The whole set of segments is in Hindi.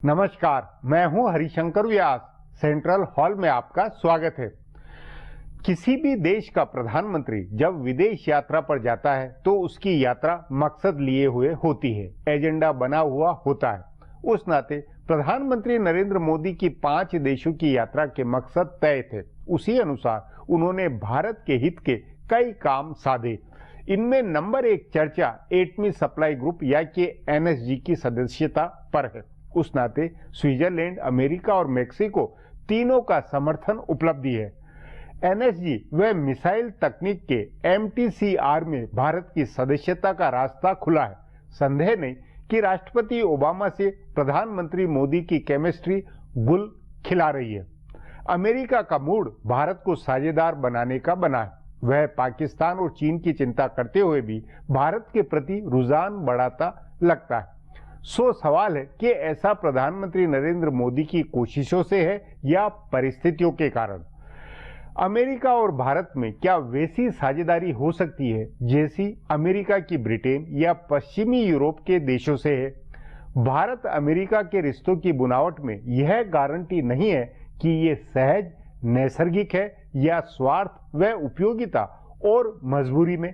नमस्कार, मैं हूं हरिशंकर व्यास। सेंट्रल हॉल में आपका स्वागत है। किसी भी देश का प्रधानमंत्री जब विदेश यात्रा पर जाता है तो उसकी यात्रा मकसद लिए हुए होती है, एजेंडा बना हुआ होता है। उस नाते प्रधानमंत्री नरेंद्र मोदी की 5 देशों की यात्रा के मकसद तय थे। उसी अनुसार उन्होंने भारत के हित के कई काम साधे। इनमें नंबर 1 चर्चा एटमी सप्लाई ग्रुप या कि एनएसजी की सदस्यता पर है। उस नाते स्विट्जरलैंड, अमेरिका और मेक्सिको तीनों का समर्थन उपलब्धि है। एनएसजी व मिसाइल तकनीक के एमटीसीआर में भारत की सदस्यता का रास्ता खुला है। संदेह नहीं कि राष्ट्रपति ओबामा से प्रधानमंत्री मोदी की केमिस्ट्री गुल खिला रही है। अमेरिका का मूड भारत को साझेदार बनाने का बना है। वह पाकिस्तान और चीन की चिंता करते हुए भी भारत के प्रति रुझान बढ़ाता लगता है। सवाल है कि ऐसा प्रधानमंत्री नरेंद्र मोदी की कोशिशों से है या परिस्थितियों के कारण। अमेरिका और भारत में क्या वैसी साझेदारी हो सकती है जैसी अमेरिका की ब्रिटेन या पश्चिमी यूरोप के देशों से है? भारत अमेरिका के रिश्तों की बुनावट में यह गारंटी नहीं है कि ये सहज, नैसर्गिक है या स्वार्थ व उपयोगिता और मजबूरी में।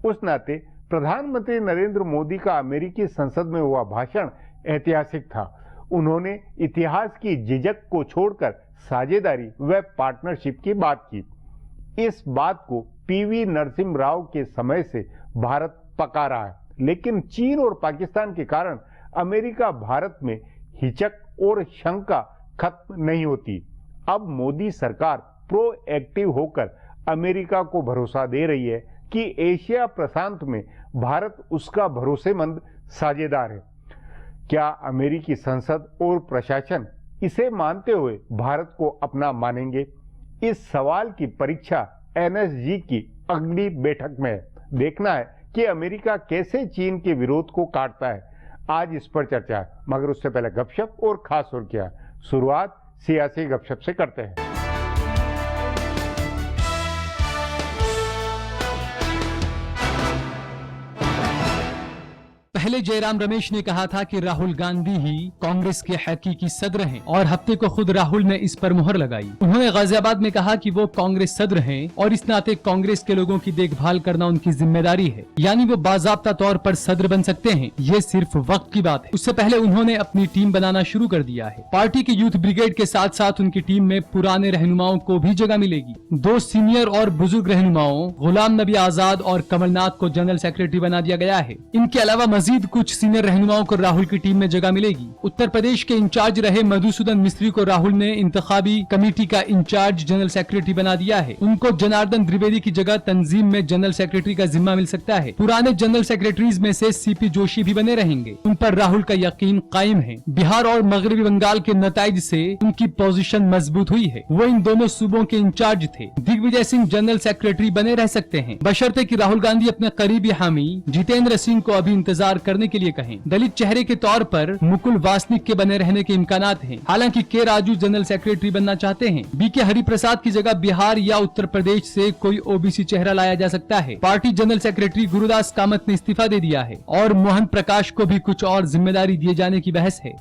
उस नाते प्रधानमंत्री नरेंद्र मोदी का अमेरिकी संसद में हुआ भाषण ऐतिहासिक था। उन्होंने इतिहास की झिझक को छोड़कर साझेदारी व पार्टनरशिप की बात की। इस बात को पीवी नरसिम्हा राव के समय से भारत पका रहा है, लेकिन चीन और पाकिस्तान के कारण अमेरिका भारत में हिचक और शंका खत्म नहीं होती। अब मोदी सरकार प्रोएक्टिव होकर अमेरिका को भरोसा दे रही है कि एशिया प्रशांत में भारत उसका भरोसेमंद साझेदार है। क्या अमेरिकी संसद और प्रशासन इसे मानते हुए भारत को अपना मानेंगे? इस सवाल की परीक्षा एनएसजी की अगली बैठक में है। देखना है कि अमेरिका कैसे चीन के विरोध को काटता है। आज इस पर चर्चा है, मगर उससे पहले गपशप और खास सुर्खियां। शुरुआत सियासी गपशप से करते हैं। पहले जयराम रमेश ने कहा था कि राहुल गांधी ही कांग्रेस के हकीकी सदर हैं और हफ्ते को खुद राहुल ने इस पर मुहर लगाई। उन्होंने गाजियाबाद में कहा कि वो कांग्रेस सदर हैं और इस नाते कांग्रेस के लोगों की देखभाल करना उनकी जिम्मेदारी है, यानी वो बाजाब्ता तौर पर सदर बन सकते हैं। ये सिर्फ वक्त की बात है। उससे पहले उन्होंने अपनी टीम बनाना शुरू कर दिया है। पार्टी के यूथ ब्रिगेड के साथ साथ उनकी टीम में पुराने रहनुमाओं को भी जगह मिलेगी। 2 सीनियर और बुजुर्ग रहनुमाओं गुलाम नबी आजाद और कमलनाथ को जनरल सेक्रेटरी बना दिया गया है। इनके अलावा मजीद कुछ सीनियर रहनुमाओं को राहुल की टीम में जगह मिलेगी। उत्तर प्रदेश के इंचार्ज रहे मधुसूदन मिस्त्री को राहुल ने इंतखाबी कमेटी का इंचार्ज जनरल सेक्रेटरी बना दिया है। उनको जनार्दन द्विवेदी की जगह तंजीम में जनरल सेक्रेटरी का जिम्मा मिल सकता है। पुराने जनरल सेक्रेटरीज में से सीपी जोशी भी बने रहेंगे। उन पर राहुल का यकीन कायम है। बिहार और मगरबी बंगाल के नताइज से उनकी पोजीशन मजबूत हुई है। वो इन दोनों सूबों के इंचार्ज थे। दिग्विजय सिंह जनरल सेक्रेटरी बने रह सकते हैं, बशर्ते कि राहुल गांधी अपने करीबी हामी जितेंद्र सिंह को अभी इंतजार करने के लिए कहें। दलित चेहरे के तौर पर मुकुल वासनिक के बने रहने के इम्कानात हैं। हालांकि के राजू जनरल सेक्रेटरी बनना चाहते हैं। बीके हरिप्रसाद की जगह बिहार या उत्तर प्रदेश से कोई ओबीसी चेहरा लाया जा सकता है। Party general secretary Gurudas Kamat ने इस्तीफा दे दिया है और मोहन प्रकाश को भी कुछ और जिम्मेदारी दिए जाने की बहस है।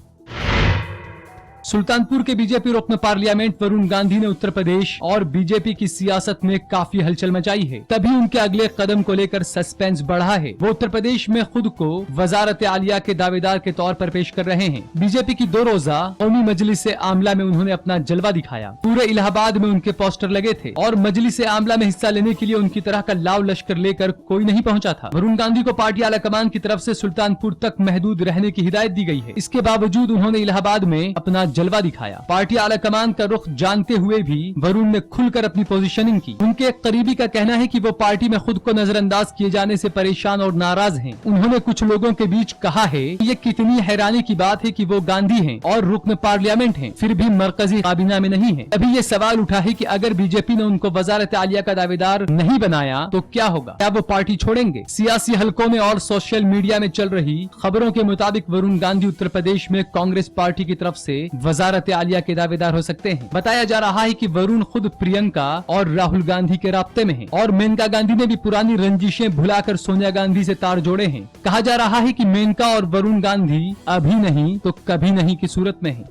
सुल्तानपुर के बीजेपी रुकन पार्लियामेंट वरुण गांधी ने उत्तर प्रदेश और बीजेपी की सियासत में काफी हलचल मचाई है। तभी उनके अगले कदम को लेकर सस्पेंस बढ़ा है। वो उत्तर प्रदेश में खुद को वजारत आलिया के दावेदार के तौर पर पेश कर रहे हैं। बीजेपी की 2 रोजा कौमी मजलिस आमला में उन्होंने अपना जलवा दिखाया। पूरे इलाहाबाद में उनके पोस्टर लगे थे और मजलिस आमला में हिस्सा लेने के लिए उनकी तरह का लाव लश्कर लेकर कोई नहीं पहुँचा था। वरुण गांधी को पार्टी आलाकमान की तरफ से सुल्तानपुर तक महदूद रहने की हिदायत दी गई है। इसके बावजूद उन्होंने इलाहाबाद में अपना जलवा दिखाया। पार्टी आलाकमान का रुख जानते हुए भी वरुण ने खुलकर अपनी पोजीशनिंग की। उनके एक करीबी का कहना है कि वो पार्टी में खुद को नजरअंदाज किए जाने से परेशान और नाराज हैं। उन्होंने कुछ लोगों के बीच कहा है कि ये कितनी हैरानी की बात है कि वो गांधी हैं और रुकन पार्लियामेंट हैं, फिर भी मरकजी काबीना में नहीं है। अभी ये सवाल उठा है कि अगर बीजेपी ने उनको वजारत आलिया का दावेदार नहीं बनाया तो क्या होगा? क्या वो पार्टी छोड़ेंगे? सियासी हलकों में और सोशल मीडिया में चल रही खबरों के मुताबिक वरुण गांधी उत्तर प्रदेश में कांग्रेस पार्टी की तरफ से वजारत आलिया के दावेदार हो सकते हैं। बताया जा रहा है कि वरुण खुद प्रियंका और राहुल गांधी के राब्ते में हैं और मेनका गांधी ने भी पुरानी रंजिशें भुलाकर सोनिया गांधी से तार जोड़े हैं। कहा जा रहा है कि मेनका और वरुण गांधी अभी नहीं तो कभी नहीं की सूरत में हैं।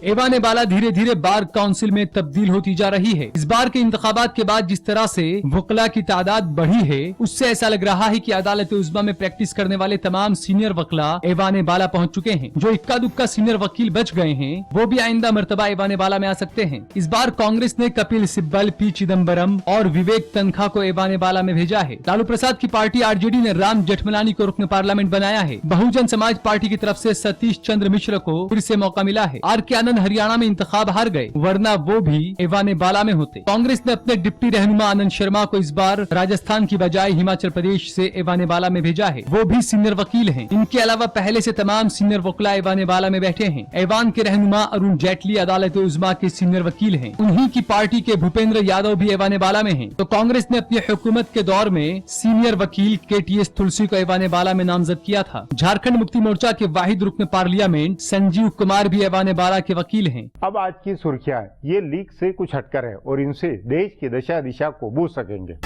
एवान बाला धीरे धीरे बार काउंसिल में तब्दील होती जा रही है। इस बार के इंतखाबात के बाद जिस तरह से वकला की तादाद बढ़ी है, उससे ऐसा लग रहा है कि अदालत उज़्मा में प्रैक्टिस करने वाले तमाम सीनियर वकला एवान बाला पहुंच चुके हैं। जो इक्का दुक्का सीनियर वकील बच गए हैं, वो भी आइंदा मर्तबा एवान बाला में आ सकते हैं। इस बार कांग्रेस ने कपिल सिब्बल, पी चिदम्बरम और विवेक तनखा को एवान बाला में भेजा है। लालू प्रसाद की पार्टी आरजेडी ने राम जेठमलानी को रुकन पार्लियामेंट बनाया है। बहुजन समाज पार्टी की तरफ से सतीश चंद्र मिश्र को फिर से मौका मिला है। RK आनंद हरियाणा में इंतखाब हार गए, वरना वो भी एवान बाला में होते। कांग्रेस ने अपने डिप्टी रहनुमा आनंद शर्मा को इस बार राजस्थान की बजाय हिमाचल प्रदेश से एवान बाला में भेजा है। वो भी सीनियर वकील हैं। इनके अलावा पहले से तमाम सीनियर वकला एवान बाला में बैठे हैं। ऐवान के रहनुमा अरुण जेटली अदालत उज़्मा के सीनियर वकील हैं। उन्हीं की पार्टी के भूपेंद्र यादव भी एवान बाला में हैं। तो कांग्रेस ने अपनी हुकूमत के दौर में सीनियर वकील KTS तुलसी को एवान बाला में नामजद किया था। झारखंड मुक्ति मोर्चा के वाहिद रुकन पार्लियामेंट संजीव कुमार भी एवान बाला के वकील हैं। अब आज की सुर्खियां ये लीक से कुछ हटकर है और इनसे देश की दशा दिशा को बूझ सकेंगे।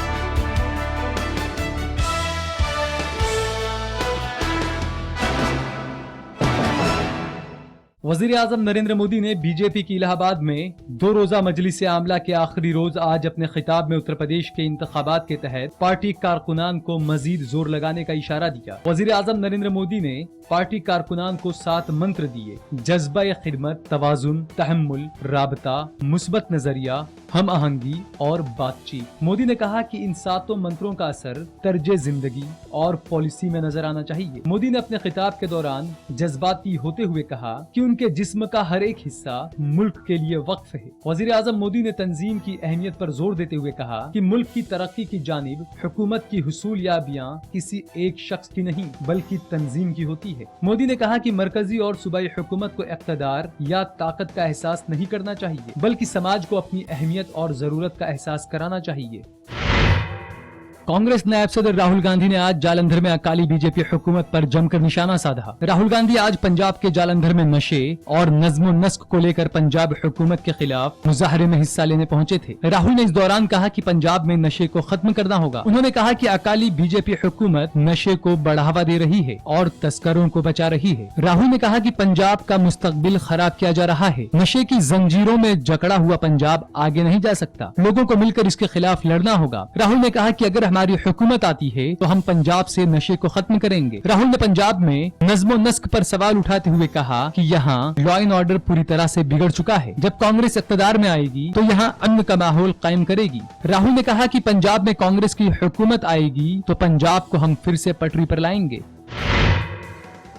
वजीर आजम नरेंद्र मोदी ने बीजेपी की इलाहाबाद में 2 रोजा मजलिस आमला के आखिरी रोज आज अपने खिताब में उत्तर प्रदेश के इंतखाबात के तहत पार्टी कारकुनान को मजीद जोर लगाने का इशारा दिया। वजीर आजम नरेंद्र मोदी ने पार्टी कारकुनान को 7 मंत्र दिए: जज्बा खिदमत, तवाजुन, तहम्मुल, राबता, मुस्बत नजरिया, हम आहंगी और बातचीत। मोदी ने कहा कि इन 7 मंत्रों का असर तर्जे जिंदगी और पॉलिसी में नजर आना चाहिए। मोदी ने अपने खिताब के दौरान जज्बाती होते हुए कहा कि उनके जिस्म का हर एक हिस्सा मुल्क के लिए वक्फ है। वजीर आजम मोदी ने तंजीम की अहमियत पर जोर देते हुए कहा कि मुल्क की तरक्की की जानिब हुकूमत की हुसूलियाबियां किसी एक शख्स की नहीं बल्कि तंजीम की होती है। मोदी ने कहा कि मरकजी और सूबाई हुकूमत को इक़्तिदार या ताकत का एहसास नहीं करना चाहिए, बल्कि समाज को अपनी अहमियत और जरूरत का एहसास कराना चाहिए। कांग्रेस नायब सदर राहुल गांधी ने आज जालंधर में अकाली बीजेपी हुकूमत पर जमकर निशाना साधा। राहुल गांधी आज पंजाब के जालंधर में नशे और नज्म नस्क को लेकर पंजाब हुकूमत के खिलाफ मुजाहरे में हिस्सा लेने पहुंचे थे। राहुल ने इस दौरान कहा कि पंजाब में नशे को खत्म करना होगा। उन्होंने कहा कि अकाली बीजेपी हुकूमत नशे को बढ़ावा दे रही है और तस्करों को बचा रही है। राहुल ने कहा कि पंजाब का मुस्तकबिल खराब किया जा रहा है। नशे की जंजीरों में जकड़ा हुआ पंजाब आगे नहीं जा सकता। लोगों को मिलकर इसके खिलाफ लड़ना होगा। राहुल ने कहा कि अगर हमारी हुकूमत आती है तो हम पंजाब से नशे को खत्म करेंगे। राहुल ने पंजाब में नज्म नस्क पर सवाल उठाते हुए कहा कि यहाँ लॉ एंड ऑर्डर पूरी तरह से बिगड़ चुका है। जब कांग्रेस इक़्तिदार में आएगी तो यहाँ अमन का माहौल कायम करेगी। राहुल ने कहा कि पंजाब में कांग्रेस की हुकूमत आएगी तो पंजाब को हम फिर से पटरी पर लाएंगे।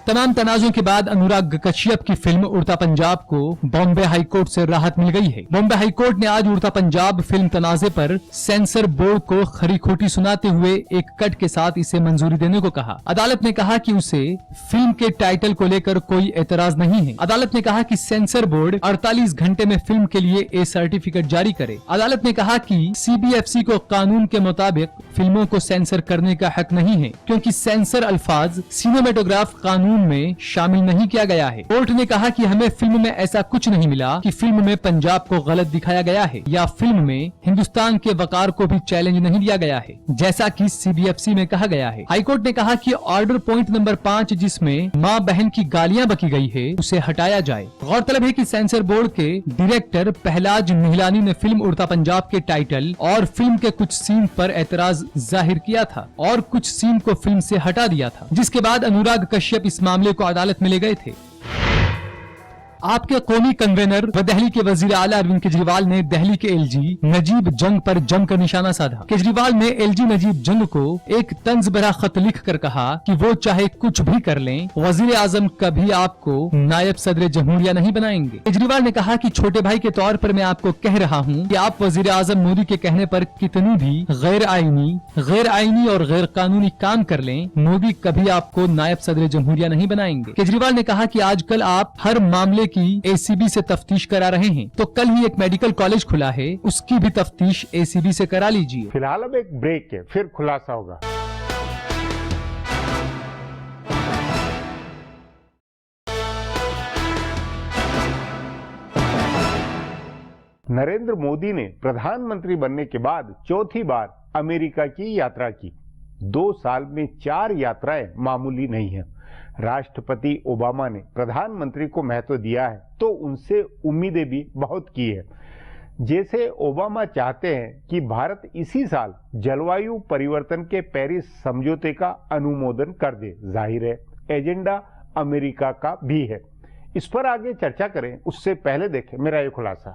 तमाम तनाज़ों के बाद अनुराग कश्यप की फिल्म उड़ता पंजाब को बॉम्बे हाई कोर्ट से राहत मिल गई है। बॉम्बे हाई कोर्ट ने आज उड़ता पंजाब फिल्म तनाज़े पर सेंसर बोर्ड को खरी खोटी सुनाते हुए एक कट के साथ इसे मंजूरी देने को कहा। अदालत ने कहा कि उसे फिल्म के टाइटल को लेकर कोई एतराज नहीं है। अदालत ने कहा कि सेंसर बोर्ड 48 घंटे में फिल्म के लिए ए सर्टिफिकेट जारी करे। अदालत ने कहा कि CBFC को कानून के मुताबिक फिल्मों को सेंसर करने का हक नहीं है, क्योंकि सेंसर अल्फाज सिनेमेटोग्राफ कानून में शामिल नहीं किया गया है। कोर्ट ने कहा कि हमें फिल्म में ऐसा कुछ नहीं मिला कि फिल्म में पंजाब को गलत दिखाया गया है या फिल्म में हिंदुस्तान के वकार को भी चैलेंज नहीं दिया गया है, जैसा कि CBFC में कहा गया है। हाईकोर्ट ने कहा कि ऑर्डर पॉइंट नंबर 5 जिसमें माँ बहन की गालियां बकी गई है उसे हटाया जाए। गौरतलब है कि सेंसर बोर्ड के डायरेक्टर पहलाज निहलानी ने फिल्म उड़ता पंजाब के टाइटल और फिल्म के कुछ सीन पर एतराज जाहिर किया था और कुछ सीन को फिल्म से हटा दिया था, जिसके बाद अनुराग कश्यप इस मामले को अदालत में ले गए थे। आपके कौमी कन्वेनर व दिल्ली के वजीर आला अरविंद केजरीवाल ने दिल्ली के LG नजीब जंग पर जमकर निशाना साधा। केजरीवाल ने LG नजीब जंग को एक तंज भरा खत लिख कर कहा कि वो चाहे कुछ भी कर लें, वजीर आजम कभी आपको नायब सदर जमहूरिया नहीं बनाएंगे। केजरीवाल ने कहा कि छोटे भाई के तौर पर मैं आपको कह रहा हूँ कि आप वजीर आजम मोदी के कहने पर कितनी भी गैर आईनी और गैर कानूनी काम कर लें, मोदी कभी आपको नायब सदर जमहूरिया नहीं बनाएंगे। केजरीवाल ने कहा कि आजकल आप हर मामले की ACB से तफ्तीश करा रहे हैं, तो कल ही एक मेडिकल कॉलेज खुला है, उसकी भी तफ्तीश ACB से करा लीजिए। फिलहाल अब एक ब्रेक है, फिर खुलासा होगा। नरेंद्र मोदी ने प्रधानमंत्री बनने के बाद चौथी बार अमेरिका की यात्रा की। 2 साल में 4 यात्राएं मामूली नहीं है। राष्ट्रपति ओबामा ने प्रधानमंत्री को महत्व दिया है तो उनसे उम्मीदें भी बहुत की है। जैसे ओबामा चाहते हैं कि भारत इसी साल जलवायु परिवर्तन के पेरिस समझौते का अनुमोदन कर दे। जाहिर है एजेंडा अमेरिका का भी है। इस पर आगे चर्चा करें उससे पहले देखें मेरा ये खुलासा।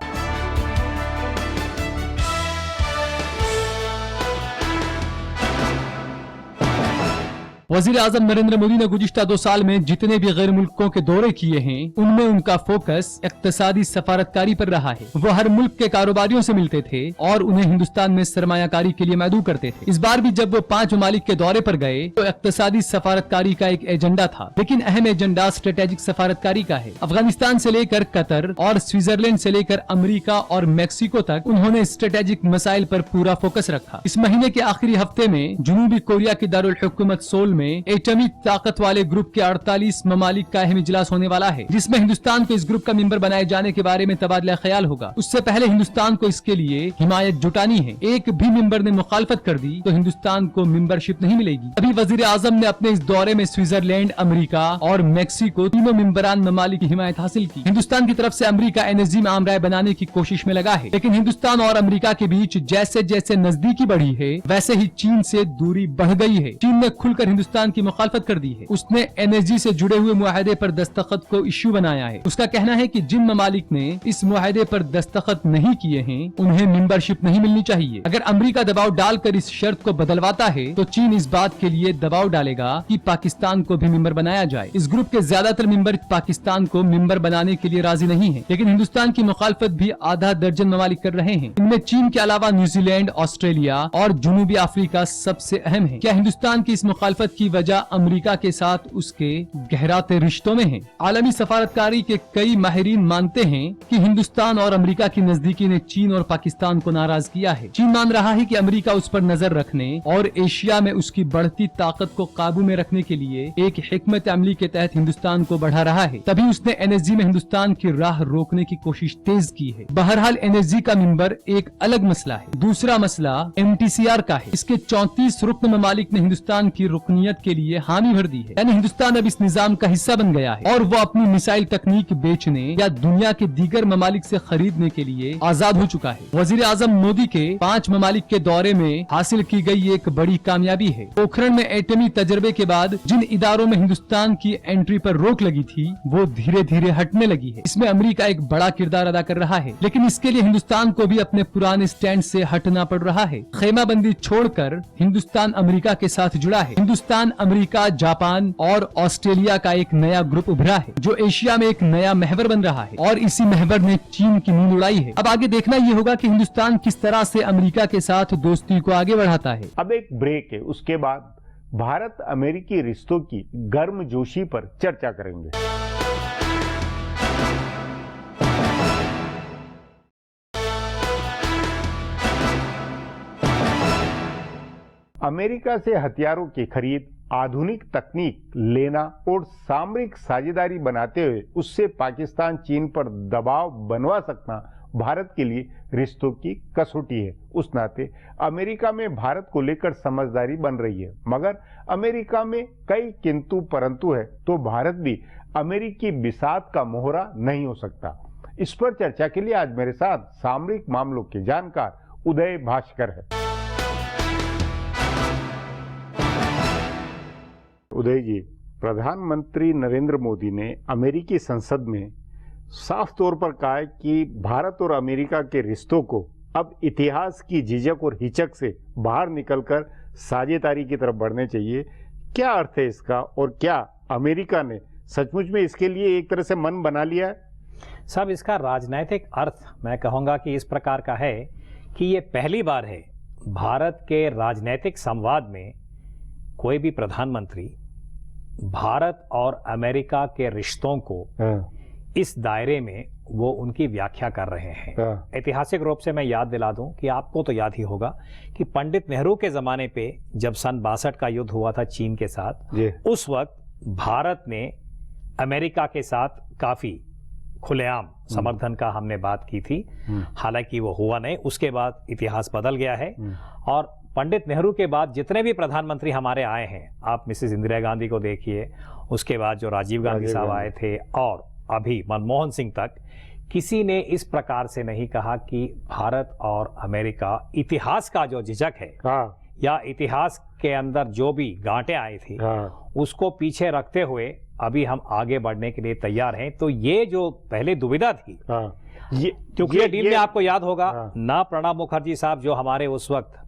वजीर आजम नरेंद्र मोदी ने गुज़िश्ता 2 साल में जितने भी गैर मुल्कों के दौरे किए हैं उनमें उनका फोकस इक्तिसादी सफारतकारी पर रहा है। वो हर मुल्क के कारोबारियों से मिलते थे और उन्हें हिंदुस्तान में सरमायाकारी के लिए मदऊ करते थे। इस बार भी जब वो 5 ममालिक के दौरे पर गए तो इक्तिसादी सफारतकारी का एक एजेंडा था, लेकिन अहम एजेंडा स्ट्रेटेजिक सफारतकारी का है। अफगानिस्तान से लेकर कतर और स्विट्जरलैंड से लेकर अमेरिका और मैक्सिको तक उन्होंने स्ट्रेटेजिक मसाइल पर पूरा फोकस रखा। इस महीने के आखिरी हफ्ते में जुनूबी कोरिया की दारुल हुकूमत सोल में एटमी ताकत वाले ग्रुप के 48 ममालिक का अहम इजलास होने वाला है, जिसमें हिंदुस्तान को इस ग्रुप का मेंबर बनाए जाने के बारे में तबादला ख्याल होगा। उससे पहले हिंदुस्तान को इसके लिए हिमायत जुटानी है। एक भी मेंबर ने मुखालफत कर दी तो हिंदुस्तान को मेंबरशिप नहीं मिलेगी। अभी वजीर आजम ने अपने इस दौरे में स्विट्जरलैंड, अमेरिका और मैक्सिको तीनों मेंबरान ममालिक की हिमायत हासिल की। हिंदुस्तान की तरफ से अमेरिका एनएसजी में आम राय बनाने की कोशिश में लगा है, लेकिन हिंदुस्तान और अमेरिका के बीच जैसे जैसे नजदीकी बढ़ी है वैसे ही चीन से दूरी बढ़ गई है। चीन ने खुलकर हिंदुस्तान की मुखालफत कर दी है। उसने एनएसजी से जुड़े हुए मुआहदे पर दस्तखत को इश्यू बनाया है। उसका कहना है कि जिन ममालिक ने इस मुआहदे पर दस्तखत नहीं किए हैं उन्हें मेंबरशिप नहीं मिलनी चाहिए। अगर अमेरिका दबाव डालकर इस शर्त को बदलवाता है तो चीन इस बात के लिए दबाव डालेगा कि पाकिस्तान को भी मेंबर बनाया जाए। इस ग्रुप के ज्यादातर मेंबर पाकिस्तान को मेंबर बनाने के लिए राजी नहीं है, लेकिन हिंदुस्तान की मुखालफत भी आधा दर्जन ममालिक कर रहे हैं। इनमें चीन के अलावा न्यूजीलैंड, ऑस्ट्रेलिया और जनूबी अफ्रीका सबसे अहम है। क्या हिंदुस्तान की इस मुखालफत की वजह अमेरिका के साथ उसके गहराते रिश्तों में है? आलमी सफारतकारी के कई माहिरीन मानते हैं कि हिंदुस्तान और अमेरिका की नजदीकी ने चीन और पाकिस्तान को नाराज किया है। चीन मान रहा है कि अमेरिका उस पर नजर रखने और एशिया में उसकी बढ़ती ताकत को काबू में रखने के लिए एक हिकमत अमली के तहत हिंदुस्तान को बढ़ा रहा है। तभी उसने एनएसजी में हिंदुस्तान की राह रोकने की कोशिश तेज की है। बहरहाल एनएसजी का मेंबर एक अलग मसला है। दूसरा मसला एमटीसीआर का है। इसके 34 रुकन ममालिक ने हिंदुस्तान की रुकनियत के लिए हामी भर दी है, यानी हिंदुस्तान अब इस निजाम का हिस्सा बन गया है और वो अपनी मिसाइल तकनीक बेचने या दुनिया के दीगर ममालिक से खरीदने के लिए आजाद हो चुका है। वजीर आजम मोदी के 5 ममालिक के दौरे में हासिल की गई एक बड़ी कामयाबी है। पोखरण में एटमी तजर्बे के बाद जिन इदारों में हिंदुस्तान की एंट्री पर रोक लगी थी वो धीरे धीरे हटने लगी है। इसमें अमेरिका एक बड़ा किरदार अदा कर रहा है, लेकिन इसके लिए हिंदुस्तान को भी अपने पुराने स्टैंड से हटना पड़ रहा है। खेमाबंदी छोड़कर हिंदुस्तान अमेरिका के साथ जुड़ा है। हिंदुस्तान, अमेरिका, जापान और ऑस्ट्रेलिया का एक नया ग्रुप उभरा है जो एशिया में एक नया महवर बन रहा है और इसी महवर ने चीन की नींद उड़ाई है। अब आगे देखना ये होगा कि हिंदुस्तान किस तरह से अमेरिका के साथ दोस्ती को आगे बढ़ाता है। अब एक ब्रेक है, उसके बाद भारत अमेरिकी रिश्तों की गर्मजोशी पर चर्चा करेंगे। अमेरिका से हथियारों की खरीद, आधुनिक तकनीक लेना और सामरिक साझेदारी बनाते हुए उससे पाकिस्तान चीन पर दबाव बनवा सकना भारत के लिए रिश्तों की कसौटी है। उस नाते अमेरिका में भारत को लेकर समझदारी बन रही है, मगर अमेरिका में कई किंतु परंतु है तो भारत भी अमेरिकी बिसात का मोहरा नहीं हो सकता। इस पर चर्चा के लिए आज मेरे साथ सामरिक मामलों के जानकार उदय भास्कर है। उदय जी, प्रधानमंत्री नरेंद्र मोदी ने अमेरिकी संसद में साफ तौर पर कहा है कि भारत और अमेरिका के रिश्तों को अब इतिहास की झिझक और हिचक से बाहर निकलकर साझेदारी की तरफ बढ़ने चाहिए। क्या अर्थ है इसका और क्या अमेरिका ने सचमुच में इसके लिए एक तरह से मन बना लिया है? साहब, इसका राजनैतिक अर्थ मैं कहूँगा कि इस प्रकार का है कि ये पहली बार है भारत के राजनैतिक संवाद में कोई भी प्रधानमंत्री भारत और अमेरिका के रिश्तों को इस दायरे में वो उनकी व्याख्या कर रहे हैं। ऐतिहासिक रूप से मैं याद दिला दूं कि आपको तो याद ही होगा कि पंडित नेहरू के ज़माने पे जब सन 62 का युद्ध हुआ था चीन के साथ, उस वक्त भारत ने अमेरिका के साथ काफ़ी खुलेआम समर्थन का हमने बात की थी, हालांकि वो हुआ नहीं। उसके बाद इतिहास बदल गया है और पंडित नेहरू के बाद जितने भी प्रधानमंत्री हमारे आए हैं, आप मिसेस इंदिरा गांधी को देखिए, उसके बाद जो राजीव गांधी साहब आए थे और अभी मनमोहन सिंह तक, किसी ने इस प्रकार से नहीं कहा कि भारत और अमेरिका इतिहास का जो झिझक है या इतिहास के अंदर जो भी गांठें आई थी उसको पीछे रखते हुए अभी हम आगे बढ़ने के लिए तैयार हैं। तो ये जो पहले दुविधा थी, क्योंकि डील में आपको याद होगा ना, प्रणब मुखर्जी साहब जो हमारे उस वक्त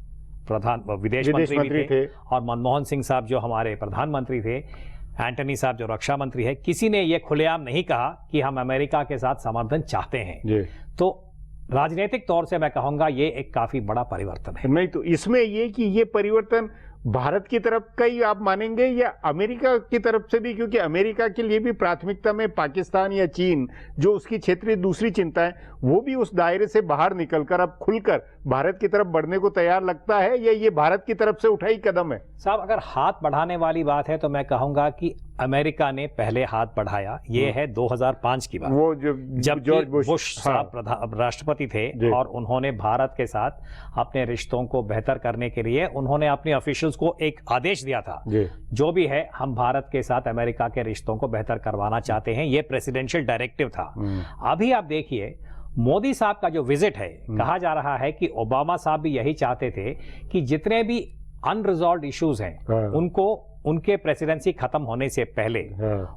विदेश मंत्री थे और मनमोहन सिंह साहब जो हमारे प्रधानमंत्री थे, एंटनी साहब जो रक्षा मंत्री है, किसी ने ये खुलेआम नहीं कहा कि हम अमेरिका के साथ समर्थन चाहते हैं। तो राजनीतिक तौर से मैं कहूंगा ये एक काफी बड़ा परिवर्तन है। नहीं तो इसमें ये कि ये परिवर्तन भारत की तरफ का ही आप मानेंगे या अमेरिका की तरफ से भी, क्योंकि अमेरिका के लिए भी प्राथमिकता में पाकिस्तान या चीन जो उसकी क्षेत्रीय दूसरी चिंता है, वो भी उस दायरे से बाहर निकलकर अब खुलकर भारत की तरफ बढ़ने को तैयार लगता है, या ये भारत की तरफ से उठाई कदम है? साहब, अगर हाथ बढ़ाने वाली बात है तो मैं कहूंगा कि अमेरिका ने पहले हाथ बढ़ाया। ये है 2005 की बात, वो जब जॉर्ज बुश साहब राष्ट्रपति थे और उन्होंने भारत के साथ अपने रिश्तों को बेहतर करने के लिए उन्होंने अपने ऑफिशियल्स को एक आदेश दिया था, जो भी है हम भारत के साथ अमेरिका के रिश्तों को बेहतर करवाना चाहते हैं। ये प्रेसिडेंशियल डायरेक्टिव था। अभी आप देखिए मोदी साहब का जो विजिट है, कहा जा रहा है कि ओबामा साहब भी यही चाहते थे कि जितने भी अनरिजॉल्व्ड इश्यूज हैं उनको उनके प्रेसिडेंसी खत्म होने से पहले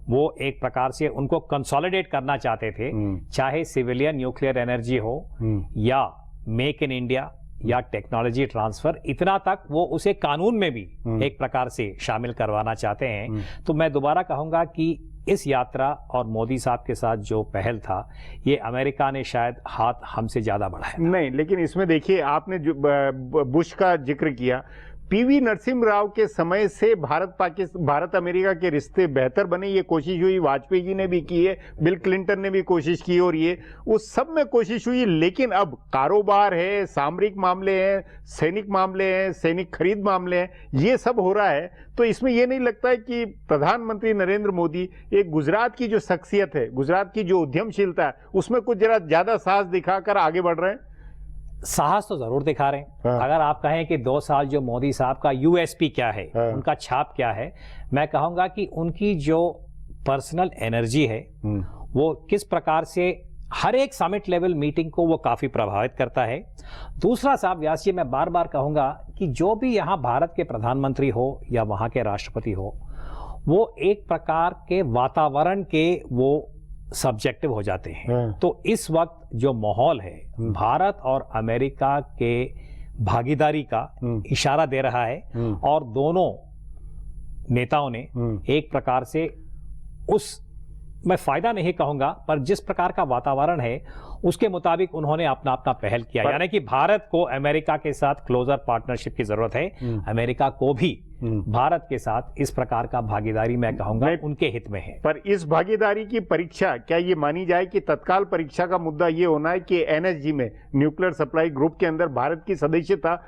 वो एक प्रकार से उनको कंसोलिडेट करना चाहते थे, चाहे सिविलियन न्यूक्लियर एनर्जी हो या मेक इन इंडिया या टेक्नोलॉजी ट्रांसफर, इतना तक वो उसे कानून में भी एक प्रकार से शामिल करवाना चाहते हैं। तो मैं दोबारा कहूंगा कि इस यात्रा और मोदी साहब के साथ जो पहल था, ये अमेरिका ने शायद हाथ हमसे ज्यादा बढ़ाया नहीं। लेकिन इसमें देखिए, आपने जो बुश का जिक्र किया, पीवी नरसिम्हा राव के समय से भारत अमेरिका के रिश्ते बेहतर बने, ये कोशिश हुई, वाजपेयी जी ने भी की है, बिल क्लिंटन ने भी कोशिश की, और ये उस सब में कोशिश हुई। लेकिन अब कारोबार है, सामरिक मामले हैं, सैनिक मामले हैं, सैनिक खरीद मामले हैं, ये सब हो रहा है। तो इसमें ये नहीं लगता है कि प्रधानमंत्री नरेंद्र मोदी एक गुजरात की जो शख्सियत है, गुजरात की जो उद्यमशीलता है, उसमें कुछ जरा ज्यादा साहस दिखाकर आगे बढ़ रहे हैं? साहस तो जरूर दिखा रहे हैं। अगर आप कहें कि 2 साल जो मोदी साहब का यूएसपी क्या है, उनका छाप क्या है, मैं कहूंगा कि उनकी जो पर्सनल एनर्जी है वो किस प्रकार से हर एक समिट लेवल मीटिंग को वो काफी प्रभावित करता है। दूसरा साहब व्यास जी, मैं बार बार कहूंगा कि जो भी यहाँ भारत के प्रधानमंत्री हो या वहां के राष्ट्रपति हो, वो एक प्रकार के वातावरण के वो सब्जेक्टिव हो जाते हैं। तो इस वक्त जो माहौल है भारत और अमेरिका के भागीदारी का इशारा दे रहा है, और दोनों नेताओं ने एक प्रकार से उस, मैं फायदा नहीं कहूंगा, पर जिस प्रकार का वातावरण है उसके मुताबिक उन्होंने अपना अपना पहल किया। यानी कि भारत को अमेरिका के साथ क्लोजर पार्टनरशिप की जरूरत है, अमेरिका को भी भारत के साथ इस प्रकार का भागीदारी मैं कहूंगा उनके हित में है। पर इस भागीदारी की परीक्षा क्या ये मानी जाए कि तत्काल परीक्षा का मुद्दा ये होना है कि एनएसजी में, न्यूक्लियर सप्लाई ग्रुप के अंदर भारत की सदस्यता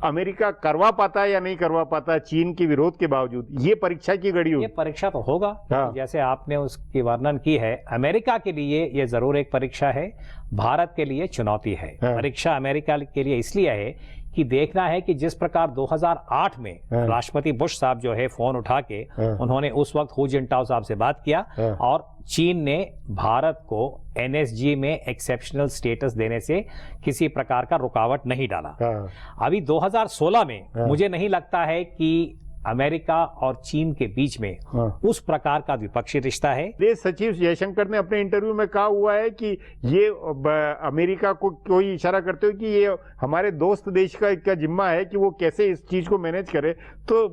अमेरिका करवा पाता है या नहीं करवा पाता, चीन के विरोध के बावजूद? ये परीक्षा की घड़ी होगी। ये परीक्षा तो होगा, जैसे आपने उसकी वर्णन की है। अमेरिका के लिए ये जरूर एक परीक्षा है, भारत के लिए चुनौती है। परीक्षा अमेरिका के लिए इसलिए है कि देखना है कि जिस प्रकार 2008 में राष्ट्रपति बुश साहब जो है फोन उठा के उन्होंने उस वक्त हू जिनटाओ साहब से बात किया और चीन ने भारत को एनएसजी में एक्सेप्शनल स्टेटस देने से किसी प्रकार का रुकावट नहीं डाला। अभी 2016 में मुझे नहीं लगता है कि अमेरिका और चीन के बीच में उस प्रकार का द्विपक्षीय रिश्ता है। विदेश सचिव जयशंकर ने अपने इंटरव्यू में कहा हुआ है कि ये अमेरिका को कोई इशारा करते हो कि ये हमारे दोस्त देश का जिम्मा है कि वो कैसे इस चीज को मैनेज करे। तो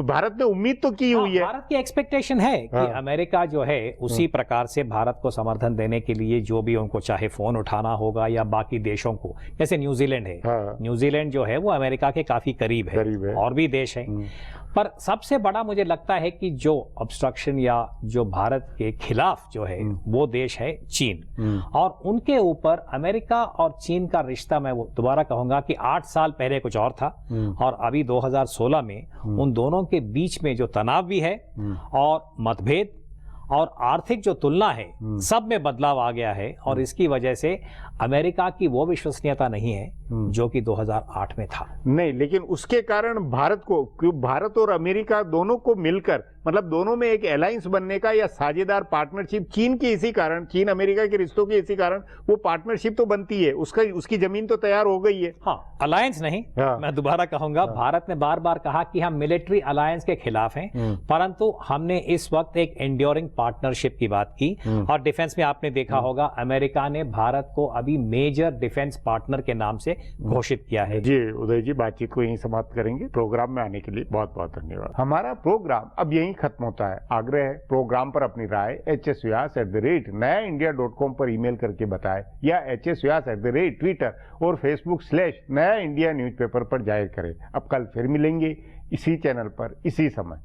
भारत ने उम्मीद तो की हुई है, भारत की एक्सपेक्टेशन है कि अमेरिका जो है उसी प्रकार से भारत को समर्थन देने के लिए जो भी उनको चाहे फोन उठाना होगा या बाकी देशों को, जैसे न्यूजीलैंड है, न्यूजीलैंड जो है वो अमेरिका के काफी करीब है। और भी देश है। पर सबसे बड़ा मुझे लगता है कि जो ऑब्स्ट्रक्शन या जो भारत के खिलाफ जो है वो देश है चीन, और उनके ऊपर अमेरिका और चीन का रिश्ता मैं दोबारा कहूंगा कि 8 साल पहले कुछ और था और अभी 2016 में उन दोनों के बीच में जो तनाव भी है और मतभेद और आर्थिक जो तुलना है सब में बदलाव आ गया है और इसकी वजह से अमेरिका की वो विश्वसनीयता नहीं है जो कि 2008 में था। नहीं, लेकिन उसके कारण भारत और अमेरिका दोनों को मिलकर, मतलब दोनों में एक अलायंस बनने का या साझेदार पार्टनरशिप, चीन अमेरिका के रिश्तों के इसी कारण वो पार्टनरशिप तो बनती है, उसकी जमीन तो तैयार हो गई है। हाँ, अलायंस नहीं, मैं दोबारा कहूंगा, भारत ने बार बार कहा कि हम मिलिट्री अलायंस के खिलाफ हैं, परंतु हमने इस वक्त एक एंड्योरिंग पार्टनरशिप की बात की। और डिफेंस में आपने देखा होगा अमेरिका ने भारत को अभी मेजर डिफेंस पार्टनर के नाम से घोषित किया है। जी उदय जी, बातचीत को यहीं समाप्त करेंगे। प्रोग्राम में आने के लिए बहुत बहुत धन्यवाद। हमारा प्रोग्राम अब यहीं खत्म होता है। आग्रह है प्रोग्राम पर अपनी राय hsvyas@nayaindia.com पर ईमेल करके बताएं या hsvyas@Twitter और Facebook/नया इंडिया न्यूज़पेपर पर जाहिर करें। अब कल फिर मिलेंगे इसी चैनल पर इसी समय।